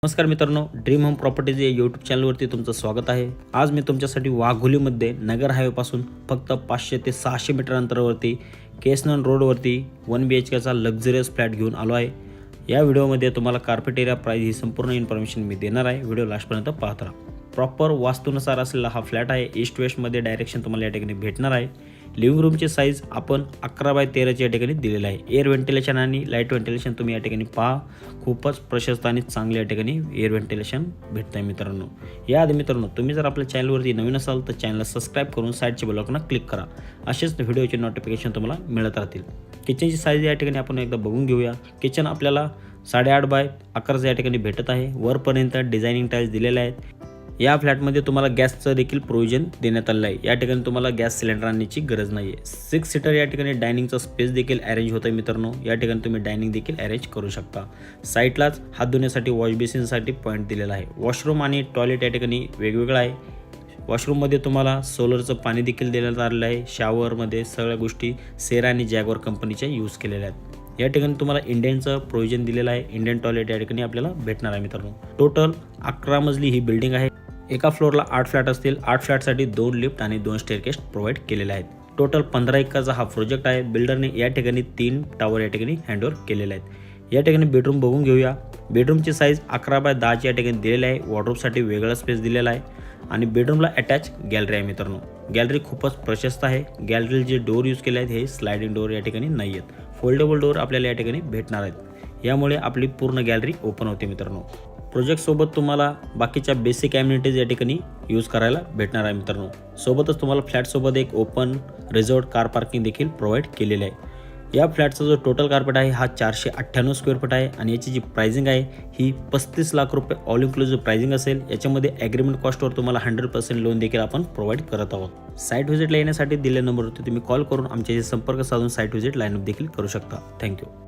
नमस्कार मित्रांनो, dream home properties या यूट्यूब चॅनलवरती तुमचं स्वागत आहे। आज मी तुमच्यासाठी वाघोलीमध्ये नगर हायवेपासून फक्त 500 ते 600 मीटर अंतरावरती केसनन रोडवरती 1 BHKचा लक्झरियस फ्लॅट घेऊन आलो आहे। या व्हिडिओमध्ये तुम्हाला कार्पेट एरिया प्राइस ही संपूर्ण इन्फॉर्मेशन मी देणार आहे। व्हिडिओ लास्टपर्यंत पाहत राहा। प्रॉपर वास्तुनुसार असलेला हा फ्लॅट आहे। ईस्ट वेस्टमध्ये डायरेक्शन तुम्हाला या ठिकाणी भेटणार आहे। लिव्हिंग रूमची साईज आपण 11x13 या ठिकाणी दिलेला आहे। एअर व्हेंटिलेशन आणि लाईट व्हेंटिलेशन तुम्ही या ठिकाणी पहा, खूपच प्रशस्त आणि चांगल्या या ठिकाणी एअर व्हेंटिलेशन भेटतंय मित्रांनो। याआधी मित्रांनो, तुम्ही जर आपल्या चॅनलवरती नवीन असाल तर चॅनलला सबस्क्राइब करून साईडच्या बेल आयकॉनला क्लिक करा। असेच व्हिडिओचे नोटिफिकेशन तुम्हाला मिळत राहतील। किचनची साईज या ठिकाणी आपण एकदा बघून घेऊया। किचन आपल्याला 8.5x11 या ठिकाणी भेटत आहे। वरपर्यंत डिझायनिंग टाइल्स दिलेले आहेत। या फ्लॅटमध्ये तुम्हाला गॅसचं देखील प्रोव्हिजन देण्यात आलं आहे। या ठिकाणी तुम्हाला गॅस सिलेंडर आणण्याची गरज नाही आहे। 6 सीटर या ठिकाणी डायनिंगचा स्पेस देखील अरेंज होतं मित्रांनो। या ठिकाणी तुम्ही डायनिंग देखील अरेंज करू शकता। साईडलाच हात धुण्यासाठी वॉश बेसिनसाठी पॉईंट दिलेला आहे। वॉशरूम आणि टॉयलेट या ठिकाणी वेगवेगळं आहे। वॉशरूममध्ये तुम्हाला सोलरचं पाणी देखील देण्यात आलेलं आहे। शॉवरमध्ये सगळ्या गोष्टी सेरा आणि जॅगवार कंपनीच्या यूज केलेल्या आहेत। या ठिकाणी तुम्हाला इंडियनचं प्रोव्हिजन दिलेलं आहे। इंडियन टॉयलेट या ठिकाणी आपल्याला भेटणार आहे मित्रांनो। टोटल 11 मजली ही बिल्डिंग आहे। एका फ्लोअरला 8 फ्लॅट असतील। 8 फ्लॅटसाठी 2 लिफ्ट आणि 2 स्टेअरकेस प्रोव्हाइड केलेले आहेत। टोटल 15 एकरचा हा प्रोजेक्ट आहे। बिल्डरने या ठिकाणी 3 टॉवर या ठिकाणी हँडओव्हर केलेले आहेत। या ठिकाणी बेडरूम बघून घेऊया। बेडरूमची साईज 11x10 या ठिकाणी दिलेली आहे। वॉर्डरोबसाठी वेगळा स्पेस दिलेला आहे आणि बेडरूमला अटॅच गॅलरी आहे मित्रांनो। गॅलरी खूपच प्रशस्त आहे। गॅलरीला जे डोर यूज केले आहेत हे स्लायडिंग डोर या ठिकाणी नाही आहेत। फोल्डेबल डोर आपल्याला या ठिकाणी भेटणार आहेत। यामुळे आपली पूर्ण गॅलरी ओपन होते मित्रांनो। प्रोजेक्ट सोबत तुम्हाला बाकीच्या बेसिक ॲम्युनिटीज या ठिकाणी यूज करायला भेटणार आहे मित्रांनो। सोबतच तुम्हाला फ्लॅटसोबत एक ओपन रिसॉर्ट कार पार्किंग देखील प्रोव्हाइड केलेले आहे। या फ्लॅटचा जो टोटल कार्पेट आहे हा 498 स्क्वेअर फूट आहे आणि याची जी प्राइसिंग आहे ही 35 लाख रुपये ऑल इन्क्लुसिव्ह प्राइसिंग असेल। याच्यामध्ये ॲग्रीमेंट कॉस्टवर तुम्हाला 100% लोन देखील आपण प्रोव्हाइड करत आहोत। साईट व्हिजिटला येण्यासाठी दिलेल्या नंबरवरती तुम्ही कॉल करून आमच्याशी संपर्क साधून साईट व्हिजिट लाईनअप देखील करू शकता। थँक्यू।